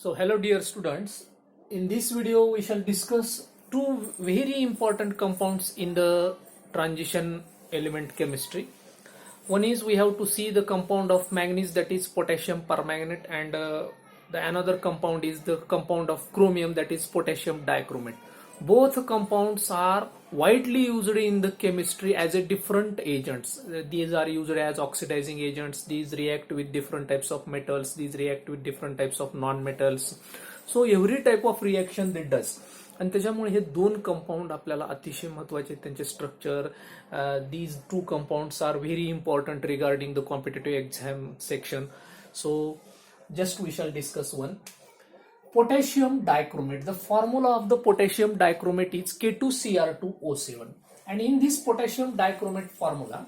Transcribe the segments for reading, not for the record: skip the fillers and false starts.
So hello dear students, in this video we shall discuss two very important compounds in the transition element chemistry. One is we have to see the compound of manganese, that is potassium permanganate, and the another compound is the compound of chromium, that is potassium dichromate. Both compounds are widely used in the chemistry as a different agents. These are used as oxidizing agents. These react with different types of metals. These react with different types of non-metals. So every type of reaction they does. आणि त्याच्यामुळे हे दोन compound आपल्याला अतिशय महत्त्वाचे आहेत. त्यांचे structure, these two compounds are very important regarding the competitive exam section. So just we shall discuss one. Potassium dichromate. The formula of the potassium dichromate is K2Cr2O7. And in this potassium dichromate formula,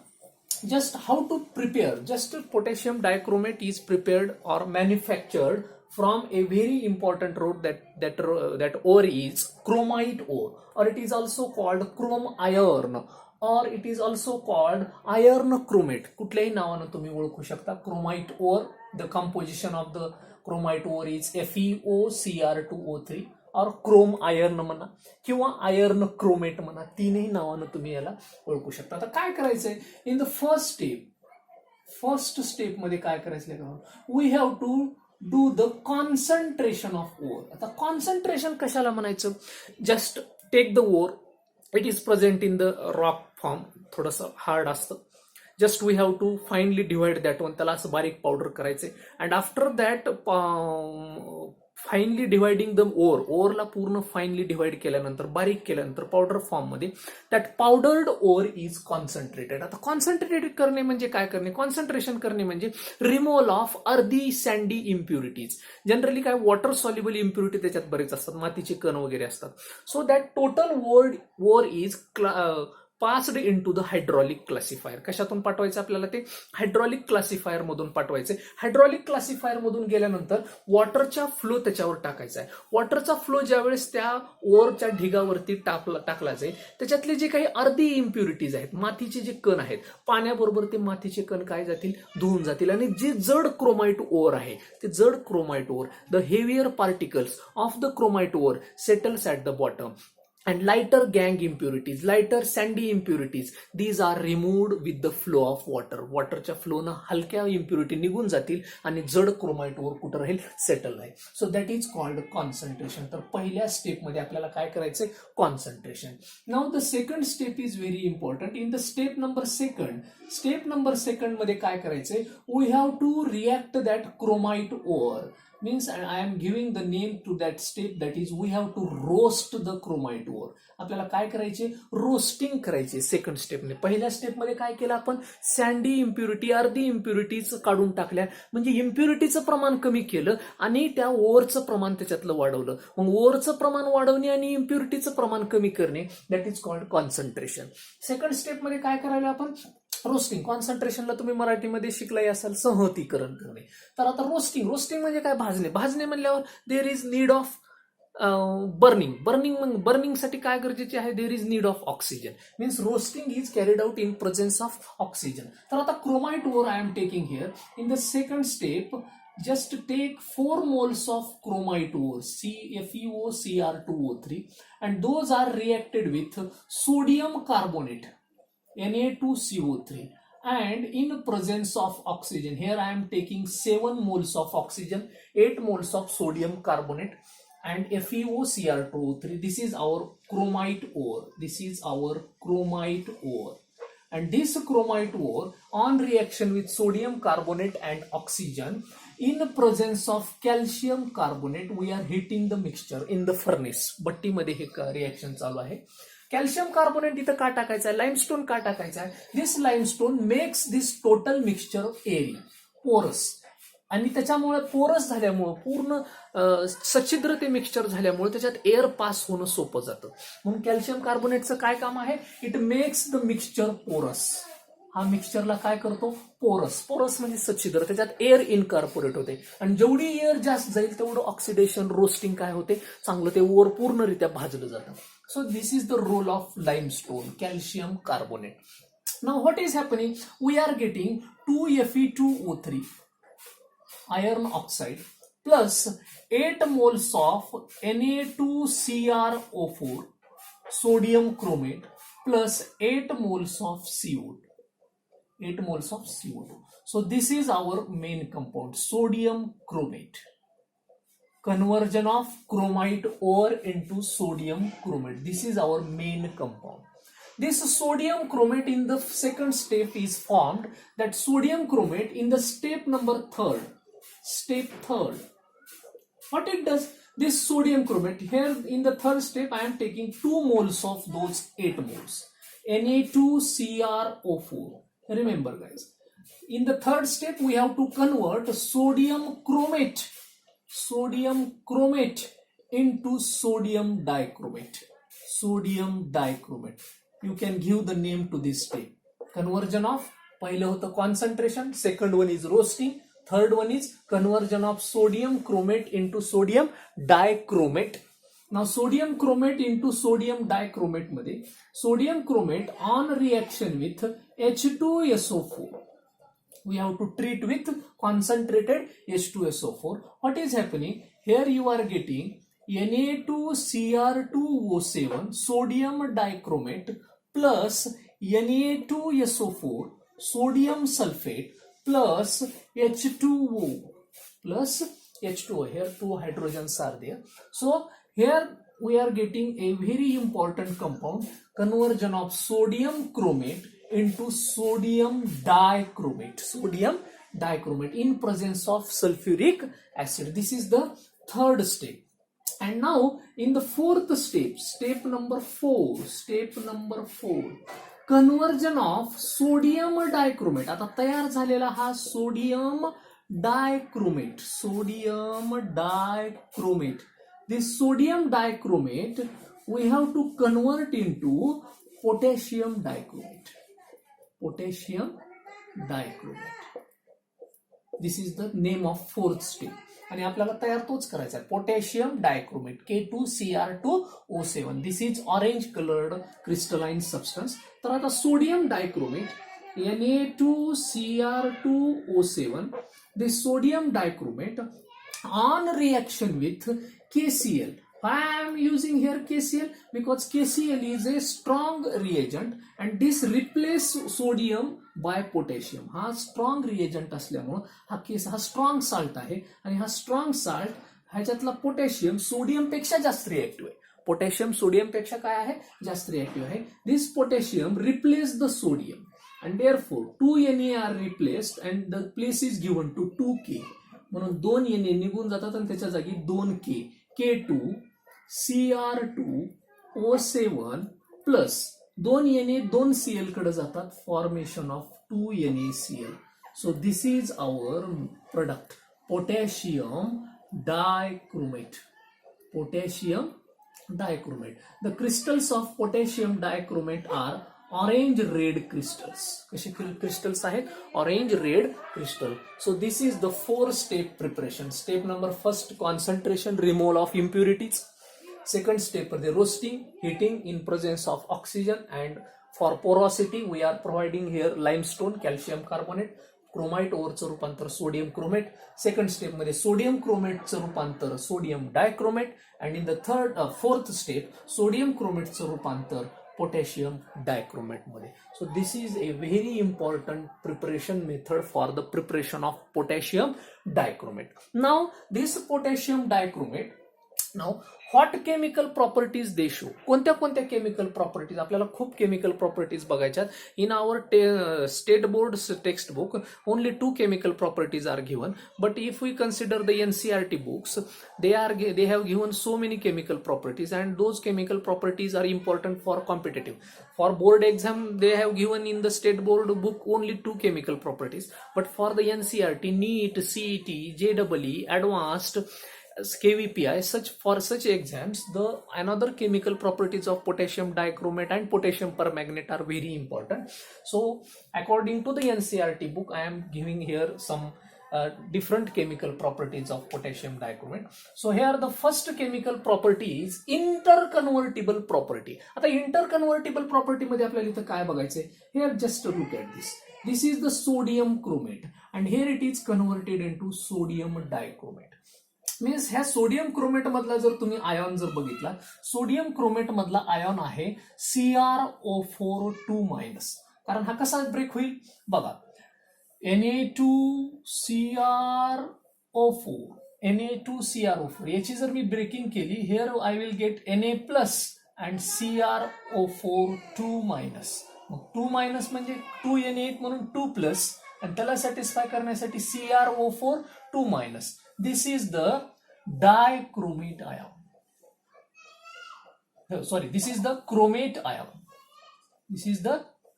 just how to prepare, just potassium dichromate is prepared or manufactured from a very important road that ore is chromite ore, or it is also called chrome iron, or it is also called iron chromate. कुठल्याही नावाने तुम्ही ओळखू शकता. chromite ore, the composition of the chromite ore is FeOCr2O3 or chrome iron म्हणा किंवा iron chromate म्हणा, तीनही नावाने तुम्ही याला ओळखू शकता. आता काय करायचंय, इन द फर्स्ट स्टेप मध्ये काय करायचं, we have to do the concentration of ore. आता कॉन्सन्ट्रेशन कशाला म्हणायचं, just take the ore, it is present in the rock form, थोडंसं हार्ड असतं. Just we have to finally divide that one, त्याला असं बारीक पावडर करायचंय. And after that finally dividing the ओरला पूर्ण फाइनली डिवाइड केल्यानंतर, बारीक केल्यानंतर पावडर फॉर्म मध्ये that powdered ore is concentrated. आता कॉन्सन्ट्रेटेड करणे म्हणजे काय करणे, कॉन्सन्ट्रेशन करणे म्हणजे removal of earthy sandy impurities. Generally काय वॉटर सॉल्युबल इम्प्युरिटी त्याच्यात बरेच असतात, मातीचे कण वगैरे असतात. So that total ore is passed into the hydraulic classifier. कशातून पाठवायचं आपल्याला, ते हायड्रॉलिक क्लासिफायर मधून पाठवायचे. हायड्रॉलिक क्लासिफायर मधून गेल्यानंतर वॉटरचा फ्लो त्याच्यावर टाकायचा आहे. वॉटरचा फ्लो ज्यावेळेस त्या ओरच्या ढिगावरती टाकला जाईल, त्याच्यातले जे काही अर्धी इम्प्युरिटीज आहेत, मातीचे जे कण आहेत, पाण्याबरोबर ते मातीचे कण काय जातील, धुवून जातील. आणि जे जड क्रोमाइट ओर आहे, ते जड chromite ore, the heavier particles of the chromite ore settles at the bottom. And lighter gang impurities, lighter sandy impurities, these are removed with the flow of water. वॉटरच्या फ्लोनं हलक्या इम्प्युरिटी निघून जातील आणि जड chromite or कुठं राहील, settle राहील. So that is called concentration. तर पहिल्या स्टेपमध्ये आपल्याला काय करायचंय, concentration. Now the second step is very important. In the step number second मध्ये काय करायचंय, we have to react that chromite ore. Means I am giving the name to that step, that is we have to roast the chromite ore. आपल्याला काय करायचे, roasting करायचे second स्टेपने. पहिल्या स्टेपमध्ये काय केलं आपण, सँडी इम्प्युरिटी, अर्धी इम्प्युरिटीज काढून टाकल्या, म्हणजे इम्प्युरिटीचं प्रमाण कमी केलं आणि त्या ओरचं प्रमाण त्याच्यातलं वाढवलं. मग ओरचं प्रमाण वाढवणे आणि इम्प्युरिटीचं प्रमाण कमी करणे, that is called concentration. Second स्टेपमध्ये काय करायला आपण, रोस्टिंग. कॉन्सन्ट्रेशनला तुम्ही मराठीमध्ये शिकलाय असाल, संहतीकरण करणे. तर आता रोस्टिंग म्हणजे काय, भाजणे म्हणल्यावर देर इज नीड ऑफ बर्निंगसाठी काय गरजेचे आहे, there is need of oxygen. Means roasting is carried out in presence of oxygen. तर आता chromite ore I am taking here. In the second step, just take 4 moles of chromite ore, FeOCr2O3, and those are reacted with sodium carbonate, Na2CO3, and in presence of oxygen, here I am taking 7 moles of oxygen, 8 moles of sodium carbonate, and FeOCr2O3. This is our chromite ore. And this chromite ore, on reaction with sodium carbonate and oxygen, in the presence of calcium carbonate, we are heating the mixture in the furnace. भट्टी मध्ये हे reaction चालू आहे. Calcium carbonate इथं का टाकायचं आहे, limestone का टाकायचं आहे, दिस लाईमस्टोन मेक्स दिस टोटल मिक्सचर एरी पोरस. आणि त्याच्यामुळे पोरस झाल्यामुळे, पूर्ण सच्छिद्र ते मिक्सचर झाल्यामुळे त्याच्यात एअर पास होणं सोपं जातं. म्हणून कॅल्शियम कार्बोनेटचं काय काम आहे, इट मेक्स द मिक्सचर पोरस. हा मिक्सचरला काय करतो, पोरस म्हणजे सच्छिद्र, त्याच्यात एअर इनकॉर्पोरेट होते. आणि जेवढी एअर जास्त जाईल तेवढं ऑक्सिडेशन, रोस्टिंग काय होते, चांगलं ते ओर पूर्णरित्या भाजलं जातं. So this is the role of limestone, calcium carbonate. Now what is happening? We are getting 2Fe2O3, iron oxide, plus 8 moles of Na2CrO4 sodium chromate plus 8 moles of CO2. 8 moles of CO2. So this is our main compound, sodium chromate. Conversion of chromite ore into sodium chromate. This is our main compound. This sodium chromate in the second step is formed. That sodium chromate in the step number third. Step third. What it does? This sodium chromate here in the third step I am taking 2 moles of those 8 moles. Na2CrO4. Remember guys. In the third step we have to convert sodium chromate into sodium dichromate. Sodium dichromate. You can give the name to this step. Conversion of, पहिले होतं concentration, second one is roasting, third one is conversion of sodium chromate into sodium dichromate. Now sodium chromate into sodium dichromate मध्ये sodium chromate on reaction with H2SO4. We have to treat with concentrated H2SO4. What is happening? Here you are getting Na2Cr2O7 sodium dichromate plus Na2SO4 sodium sulfate plus H2O plus H2O. Here 2 hydrogens are there. So here we are getting a very important compound, conversion of sodium chromate into sodium dichromate. Sodium dichromate in presence of sulfuric acid. This is the third step. And now in the fourth step, step number 4, conversion of sodium dichromate. आता तयार झालेला हा sodium dichromate. This sodium dichromate we have to convert into potassium dichromate. This is the name of fourth step. आणि आपल्याला तयार तोच करायचा आहे, potassium dichromate K2Cr2O7. This is orange coloured crystalline substance. तर आता sodium dichromate Na2Cr2O7, this sodium dichromate on reaction with KCl. Why I am using here KCl? Because KCl is a strong reagent and this replace sodium by potassium. हा strong reagent असल्यामुळे हा strong salt आहे आणि हा strong salt ह्याच्यातला potassium sodium पेक्षा जास्त reactive आहे. Potassium sodium पेक्षा काय आहे? जास्त रिएक्टिव्ह आहे. This potassium replace the sodium and therefore 2 Na are replaced and the place is given to 2K. म्हणून 2 Na निघून जातात आणि त्याच्या जागी 2K. K2Cr2O7 plus 2 Na 2 Cl कडे जातात, formation of 2 NaCl. So this is our product, potassium dichromate. The crystals of potassium dichromate are orange red crystals. कसे crystals आहेत? Orange red crystal. So this is the 4-step preparation. Step number first, concentration, removal of impurities. Second step, the roasting, heating in presence of oxygen, and for porosity we are providing here limestone, calcium carbonate, chromite ओरचं रूपांतर sodium chromate. Second step मध्ये sodium क्रोमेटचं रूपांतर sodium dichromate, and in the fourth step sodium क्रोमेटचं रूपांतर potassium dichromate मध्ये. So this is a very important preparation method for the preparation of potassium dichromate. Now this potassium dichromate, now what chemical properties they show? कोणत्या chemical properties? आपल्याला खूप chemical properties बघायच्यात. In our state board textbook only 2 chemical properties are given, but if we consider the NCERT books, they have given so many chemical properties, and those chemical properties are important for competitive. For board exam they have given in the state board book only 2 chemical properties, but for the NCERT, NEET, CET, JEE, advanced, KVPI, for such exams, the another chemical properties of potassium dichromate and potassium permanganate are very important. So according to the NCERT book, I am giving here some different chemical properties of potassium dichromate. So here the first chemical property is interconvertible property. आता interconvertible property मध्ये आपल्याला इथं काय बघायचंय? Here just look at this. This is the sodium chromate and here it is converted into sodium dichromate. Means ह्या sodium chromate मधला जर तुम्ही आयॉन जर बघितला, सोडियम क्रोमेट मधला आयॉन आहे CrO4 2-, कारण हा कसा ब्रेक होईल बघा, Na2CrO4 याची जर मी ब्रेकिंग केली, here I will get Na plus and CrO4 2-, मग 2- म्हणजे 2 Na म्हणून 2 प्लस, आणि त्याला सॅटिस्फाय करण्यासाठी CrO4 2-. This is the dichromate ion, sorry, this is the chromate ion, this is the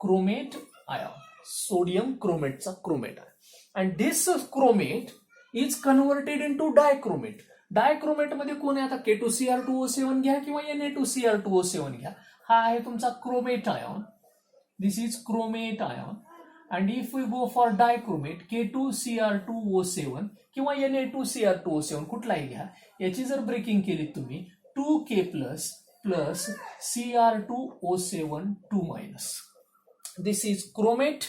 chromate ion, sodium क्रोमेटचा क्रोमेट आहे. And this chromate is converted into dichromate. Dichromate मध्ये कोण आहे आता, K2Cr2O7 घ्या किंवा Na2Cr2O7 घ्या, हा आहे तुमचा chromate ion, this is chromate ion. And if we go for dichromate, K2Cr2O7 किंवा Na2Cr2O7 कुठलाही घ्या, याची जर ब्रेकिंग केली तुम्ही 2K plus plus Cr2O7 2-. This is chromate,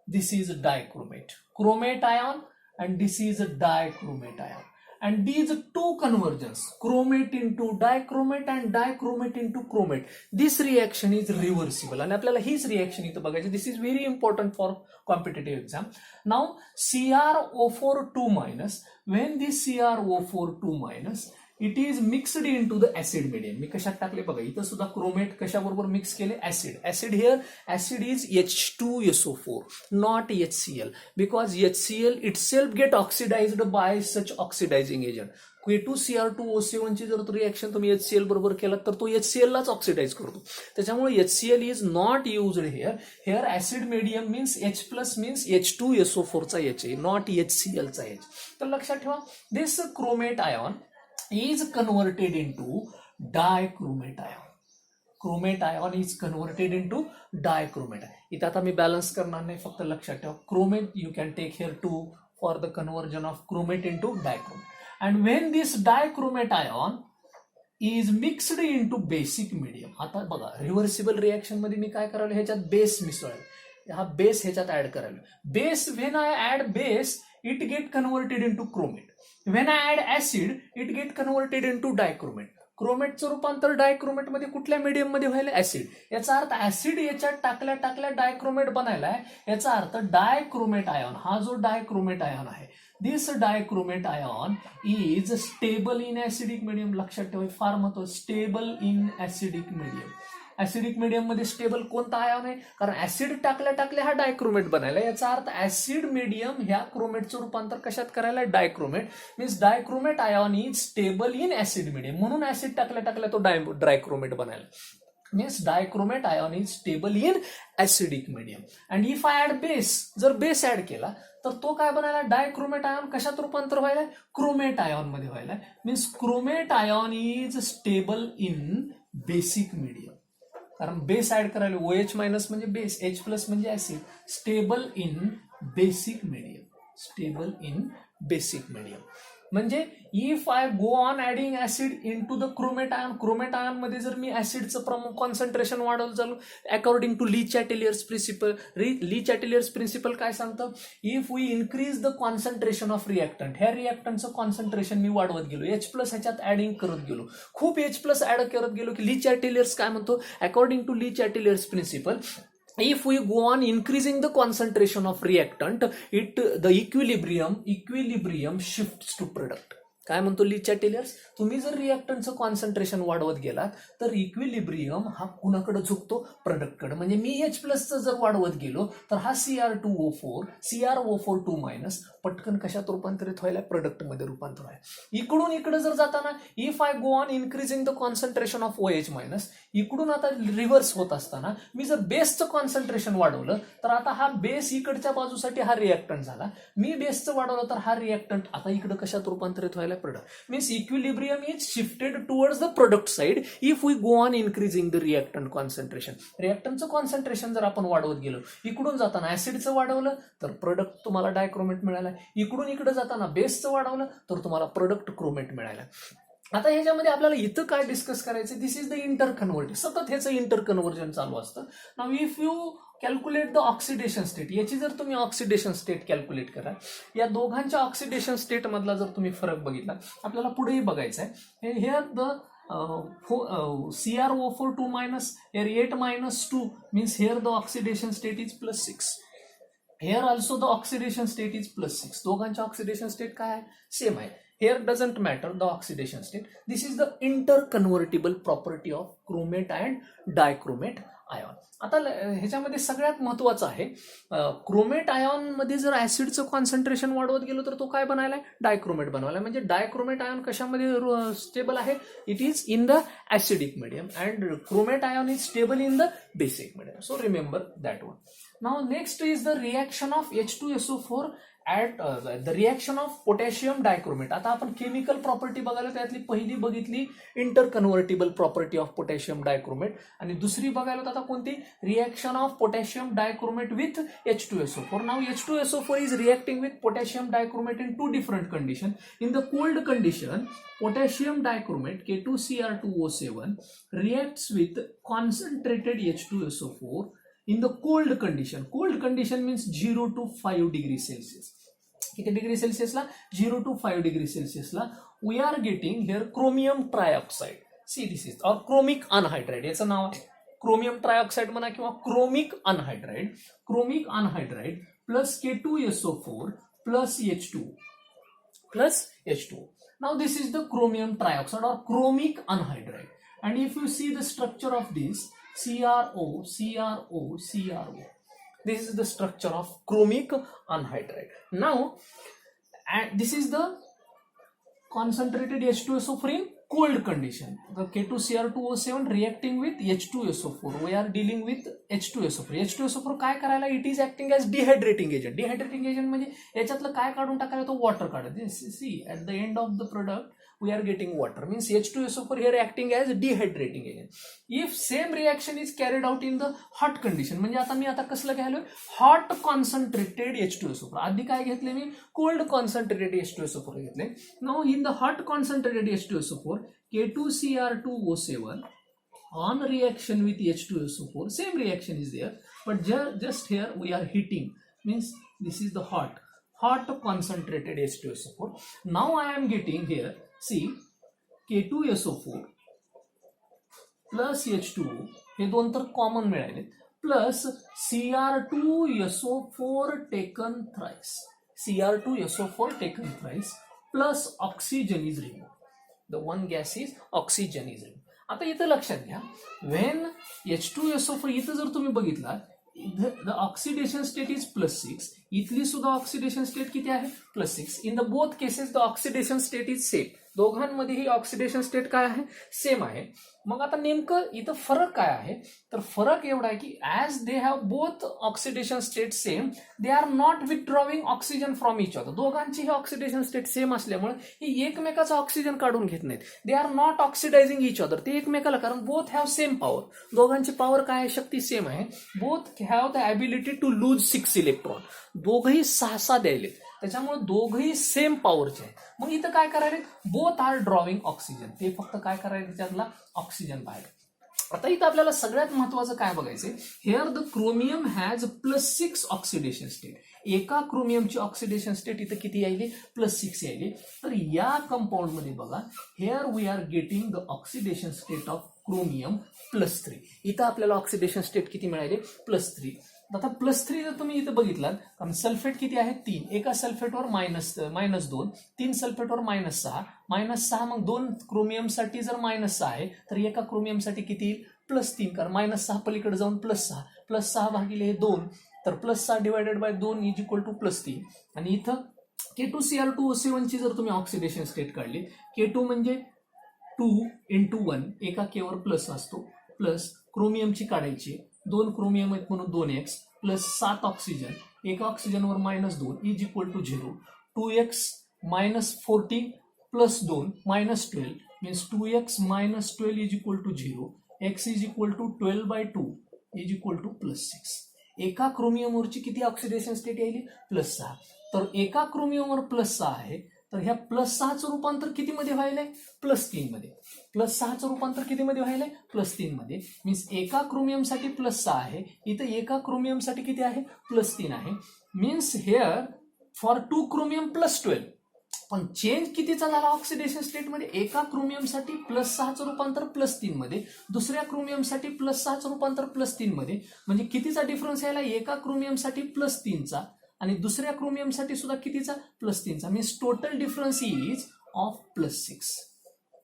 this is dichromate. Chromate ion and this is a dichromate ion. And these two conversions, chromate into dichromate and dichromate into chromate, this reaction is reversible. आणि आपल्याला हीच reaction इथं बघायची. This is very important for competitive exam. Now CrO4 2-, when this CrO4 2-, it is mixed into the acid medium. मी कशात टाकले बघा, इथं सुद्धा क्रोमेट कशाबरोबर मिक्स केले, acid. Acid here, acid is H2SO4 not HCl, because HCl itself get oxidized by such oxidizing agent. K2Cr2O7 ची जर रिएक्शन तुम्ही HCl बरोबर केला तर तो HCl लाच ऑक्सिडाइज करतो. त्याच्यामुळे HCl is not used here. Here acid medium means H plus means H2SO4 चा H आहे, नॉट HCl चा H. तर लक्षात ठेवा, this chromate ion is converted into dichromate ion. Chromate ion is converted into dichromate. इथं आता मी balance करणार नाही, फक्त लक्षात ठेवा chromate you can take here 2 for the conversion of chromate into dichromate. And when this dichromate ion is mixed into basic medium. आता बघा, reversible reaction मध्ये मी काय करायला, ह्याच्यात बेस मिसळेल, हा बेस ह्याच्यात ऍड करायला. Base, when I add base it get converted into chromate. When I add acid, it get converted into dichromate. क्रोमेटचं रूपांतर डायक्रोमेट मध्ये कुठल्या मीडियम मध्ये व्हायला, ऍसिड. याचा अर्थ ऍसिड याच्यात टाकल्या टाकल्या डायक्रोमेट बनायलाय. याचा अर्थ डायक्रोमेट आयॉन, हा जो डायक्रोमेट आयॉन आहे, this dichromate ion is stable in acidic medium. लक्षात ठेवा, फार महत्वाचं, stable in acidic medium. Acidic medium मध्ये स्टेबल कोणता आयॉन आहे, कारण ऍसिड टाकल्या टाकल्या हा डायक्रोमेट बनायला. याचा अर्थ ऍसिड मीडियम ह्या क्रोमेटचं रूपांतर कशात करायला, dichromate. Means dichromate ion is stable in acid medium, म्हणून ऍसिड टाकल्या टाकल्या तो डायक्रोमेट बनायला. Means dichromate ion is stable in acidic medium. And if I add base, जर बेस ऍड केला तर तो काय बनायला, डायक्रोमेट आयॉन कशात रूपांतर व्हायला, क्रोमेट आयॉन मध्ये व्हायला. Means chromate ion is stable in basic medium, कारण बेस ऍड करायला. OH- म्हणजे बेस, H प्लस म्हणजे acid. Stable in basic medium, stable in basic medium. म्हणजे if I go on adding acid into the chromate ion, chromate ion मध्ये जर मी ऍसिडचं concentration वाढवलं चालू, according to Le Chatelier's principle. Le Chatelier's principle काय सांगतं, if we increase the concentration of reactant, ह्या रिएक्टंटचं कॉन्सन्ट्रेशन मी वाढवत गेलो, H प्लस ह्याच्यात ऍडिंग करत गेलो, खूप H प्लस ऍड करत गेलो, की ली चॅटेलियर्स काय म्हणतो, according to Le Chatelier's principle, if we go on increasing the concentration of reactant, the equilibrium shifts to product. काय म्हणतो ली चॅटेलियर्स, तुम्ही जर रिएक्टंटचं कॉन्सन्ट्रेशन वाढवत गेला तर इक्विलिब्रियम हा कुणाकडे झुकतो, प्रोडक्टकडे. म्हणजे मी H प्लसचं जर वाढवत गेलो तर हा CrO4 2- पटकन कशात रूपांतरित व्हायला, प्रोडक्टमध्ये रूपांतर व्हायला. इकडून इकडे जर जाताना, if I go on increasing the concentration of OH-, इकडून आता रिव्हर्स होत असताना मी जर बेसचं कॉन्सन्ट्रेशन वाढवलं तर आता हा बेस इकडच्या बाजूसाठी हा रिएक्टंट झाला, मी बेसचं वाढवलं तर हा रिएक्टंट आता इकडे कशात रूपांतरित व्हायला, product. Means equilibrium is shifted towards the product side if we go on increasing the reactant concentration. रिएक्टंटचं कॉन्सन्ट्रेशन जर आपण वाढवत गेलो, इकडून जाताना ऍसिडचं वाढवलं तर प्रोडक्ट तुम्हाला डायक्रोमेट मिळाला, इकडून इकडे जाताना बेसचं वाढवलं तर तुम्हाला प्रोडक्ट क्रोमेट मिळाला. आता ह्याच्यामध्ये आपल्याला इथं काय डिस्कस करायचं, दिस इज द इंटरकन्व्हर्जन. सतत ह्याचं इंटरकन्व्हर्जन चालू असतं. Now if you calculate the oxidation state. याची जर तुम्ही ऑक्सिडेशन स्टेट कॅल्क्युलेट करा, या दोघांच्या ऑक्सिडेशन स्टेट मधला जर तुम्ही फरक बघितला, आपल्याला पुढेही बघायचा आहे. Here the CrO4 2 minus, here 8 minus 2 means here the oxidation state is +6. Here also the oxidation state is +6. दोघांच्या ऑक्सिडेशन स्टेट काय आहे? सेम आहे. Here doesn't matter the oxidation state. This is the interconvertible property of chromate and dichromate ion. आता ह्याच्यामध्ये सगळ्यात महत्वाचं आहे, chromate ion मध्ये जर ऍसिडचं कॉन्सन्ट्रेशन वाढवत गेलो तर तो काय बनायलाय? डायक्रोमेट बनवायला. म्हणजे डायक्रोमेट आयॉन कशामध्ये स्टेबल आहे? It is in the acidic medium and chromate ion is stable in the basic medium. So remember that one. Now next is the reaction of H2SO4 at the reaction of potassium dichromate. आता आपण chemical property बघायला, त्यातली पहिली बघितली इंटरकन्व्हर्टिबल property of potassium dichromate, आणि दुसरी बघायला आता कोणती? Reaction of potassium dichromate with H2SO4. Now H2SO4 is reacting with potassium dichromate in 2 different condition. In the cold condition, potassium dichromate K2Cr2O7 reacts with concentrated H2SO4 in the cold condition means 0 to 5 degrees Celsius. किती degree सेल्सियसला? 0 to 5 degree सेल्सियसला we are getting here chromium trioxide. See this is और chromic anhydride, याचं नाव आहे chromium trioxide म्हणा किंवा chromic anhydride. Chromic anhydride plus K2SO4 plus H2. Now this is the chromium trioxide or chromic anhydride, and if you see the structure of this, CrO. This is the structure of chromic anhydride. Now, and this is the concentrated H2SO4 in cold condition. The K2Cr2O7 reacting with H2SO4. We are dealing with H2SO4. H2SO4 काय करायला? It is acting as dehydrating agent. Dehydrating agent म्हणजे याच्यातलं काय काढून टाकायला? तो water काढत. See at the end of the product we are getting water, means H2SO4 here acting as dehydrating agent. If same reaction is carried out in the hot condition, म्हणजे आता मी कसलं घ्यायलोय? Hot concentrated H2SO4. आधी काय घेतले मी? Cold concentrated H2SO4 घेतले. Now in the hot concentrated H2SO4 K2Cr2O7 on reaction with H2SO4, same reaction is there, but just here we are heating, means this is the hot concentrated H2SO4. Now I am getting here, see, K2SO4 plus H2O, हे दोन तर common मिळाले, plus Cr2SO4 taken thrice. Cr2SO4 taken thrice plus oxygen is removed. The one gas is oxygen is removed. आता इथं लक्षात घ्या, when H2SO4 इथं जर तुम्ही बघितला, the oxidation state is +6. इथली सुद्धा ऑक्सिडेशन स्टेट किती आहे? +6. In the both cases the oxidation state is same. दोघांमध्येही ऑक्सिडेशन स्टेट काय आहे? सेम आहे. मग आता नेमकं इथं फरक काय आहे? तर फरक एवढा आहे की as they have both oxidation state same, they are not withdrawing oxygen from each other. दोघांची ही ऑक्सिडेशन स्टेट सेम असल्यामुळे ही एकमेकाचं ऑक्सिजन काढून घेत नाहीत. They are not oxidizing each other. ते एकमेकाला, कारण बोथ हॅव सेम पॉवर. दोघांची पॉवर काय आहे? शक्ती सेम आहे. Both have the ability to lose 6 electron. दोघही 6 द्यायले, त्याच्यामुळे दोघही सेम पॉवरचे आहेत. मग इथं काय करायला? Both are drawing oxygen. ते फक्त काय करायचं? त्यातला ऑक्सिजन बाहेर. आता इथं आपल्याला सगळ्यात महत्वाचं काय बघायचंय? Here the chromium has +6 oxidation state. एका क्रोमियमची ऑक्सिडेशन स्टेट इथं किती यायली? +6 यायली. तर या कंपाऊंड मध्ये बघा, here we are getting the oxidation state of chromium +3. इथं आपल्याला ऑक्सिडेशन स्टेट किती मिळाले? +3. आता +3 जर तुम्ही इथं बघितलात, कारण सल्फेट किती आहे? 3. एका सल्फेटवर -2, 3 सल्फेटवर -6, मग 2 क्रोमियमसाठी जर -6 आहे तर एका क्रोमियमसाठी किती येईल? +3, कारण -6 पलीकडे जाऊन +6 भागिले 2, तर +6 divided by 2 is equal to +3. आणि इथं K2Cr2O7 ची जर तुम्ही ऑक्सिडेशन स्टेट काढली, K2 म्हणजे 2 × 1, एका केवर प्लस असतो, प्लस क्रोमियमची काढायची, 2 क्रोमियम आहेत म्हणून 2x प्लस 7 ऑक्सिजन, एका ऑक्सिजनवर -2 is equal to 0. 2x -40 plus 2 -12 means 2x -12 is equal to 0. x is equal to 12/2 is equal to +6. एका क्रोमियमवरची किती ऑक्सिडेशन स्टेट येईल? +6. तर एका क्रोमियमवर +6 आहे, तर ह्या +6चं रूपांतर कितीमध्ये व्हायलंय +3 मध्ये. +6चं रूपांतर कितीमध्ये व्हायलंय +3 मध्ये. मीन्स एका क्रोमियमसाठी +6 आहे, इथं एका क्रोमियमसाठी किती आहे +3 आहे. Means hair for 2 chromium +12. पण चेंज कितीचा झाला ऑक्सिडेशन स्टेटमध्ये, एका क्रोमियमसाठी +6चं रूपांतर +3 मध्ये, दुसऱ्या क्रोमियमसाठी +6चं रूपांतर +3 मध्ये. म्हणजे कितीचा डिफरन्स यायला, एका क्रोमियमसाठी +3चा आणि दुसऱ्या क्रोमियमसाठी सुद्धा कितीचा +3चा. Means total difference is of +6.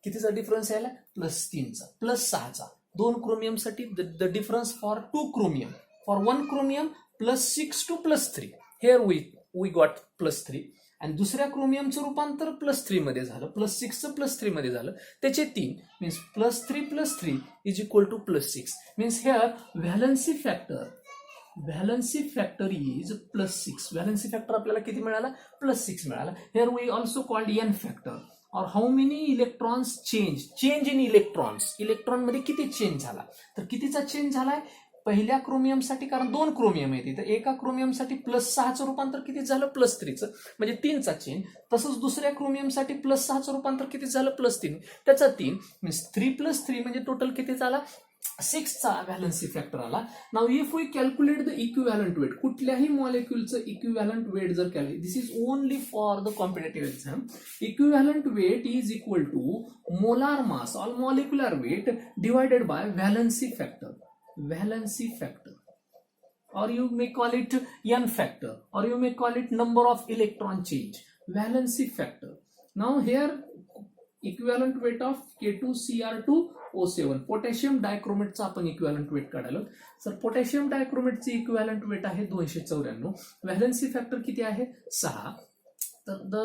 कितीचा डिफरन्स यायला +3चा +6चा. 2 क्रोमियमसाठी the difference for 2 chromium, for 1 chromium +6 to +3. Here we got +3. आणि दुसऱ्या क्रोमियमचं रूपांतर +3 मध्ये झालं, +6चं +3 मध्ये झालं, त्याचे 3. Means +3 + 3 is equal to +6. Means here valency factor is +6. Valency factor आपल्याला किती मिळाला +6 मिळाला. Here we also called N factor. और how many electrons change in electron मध्ये किती चेंज झाला, तर कितीचा चेंज झालाय पहिल्या क्रोमियमसाठी, कारण 2 क्रोमियम आहे तिथे, एका क्रोमियमसाठी +6चं रूपांतर किती झालं +3चं, म्हणजे 3चा चेंज. तसंच दुसऱ्या क्रोमियमसाठी +6चं रूपांतर किती झालं +3, त्याचा 3. मीन्स 3 + 3 म्हणजे टोटल किती झाला 6चा व्हॅलन्सी फॅक्टर आला. Now if we calculate the equivalent weight, कुठल्याही मॉलिक्युलचं इक्विव्हॅलंट वेट जर calculate, this is only for the competitive exam. Equivalent weight is equal to molar mass or molecular weight divided by valency factor. Or you may call it n factor, or you may call it number of electron change, valency factor. Now here equivalent weight of K2Cr2O7, potassium डायक्रोमेटचा आपण equivalent weight काढायला. Sir potassium डायक्रोमेटचे equivalent weight आहे 294. Valency factor किती आहे 6. तर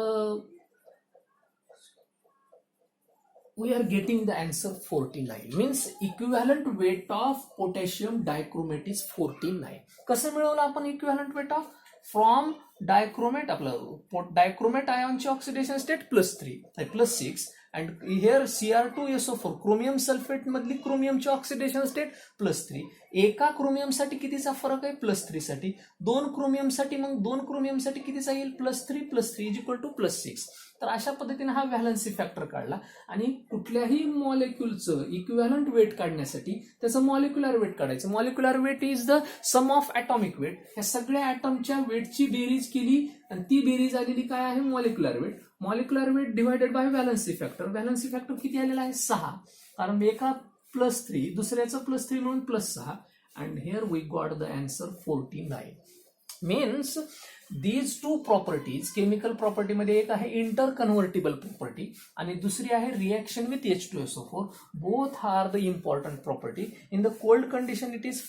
we are getting the answer 49. Means equivalent weight of potassium dichromate is 49. कसं मिळवलं आपण equivalent weight of, from dichromate, आपलं डायक्रोमेट आयॉनची oxidation state +3 +6 and here Cr2SO4 chromium sulphate मधली क्रोमियमची ऑक्सिडेशन स्टेट +3. एका क्रोमियमसाठी कितीचा फरक आहे +3 साठी, 2 क्रोमियमसाठी, मग 2 क्रोमियमसाठी कितीचा येईल +3 + 3 इज इक्वल टू +6. तर अशा पद्धतीने हा व्हॅलन्सी फॅक्टर काढला. आणि कुठल्याही मॉलिक्युलचं इक्विव्हॅलंट वेट काढण्यासाठी त्याचं मॉलिक्युलर वेट काढायचं. Molecular weight is the sum of atomic weight. ह्या सगळ्या ॲटमच्या वेटची बेरीज केली आणि ती बेरीज आलेली काय आहे molecular weight. Molecular weight divided by valency factor. Valency factor किती आलेला आहे 6, कारण एका +3 दुसऱ्याचं +3 म्हणून +6. And here we got the answer 49. Means these 2 properties, chemical प्रॉपर्टीमध्ये एक आहे इंटरकन्व्हर्टिबल प्रॉपर्टी आणि दुसरी आहे reaction with H2SO4. Both are the important property. In the cold condition it is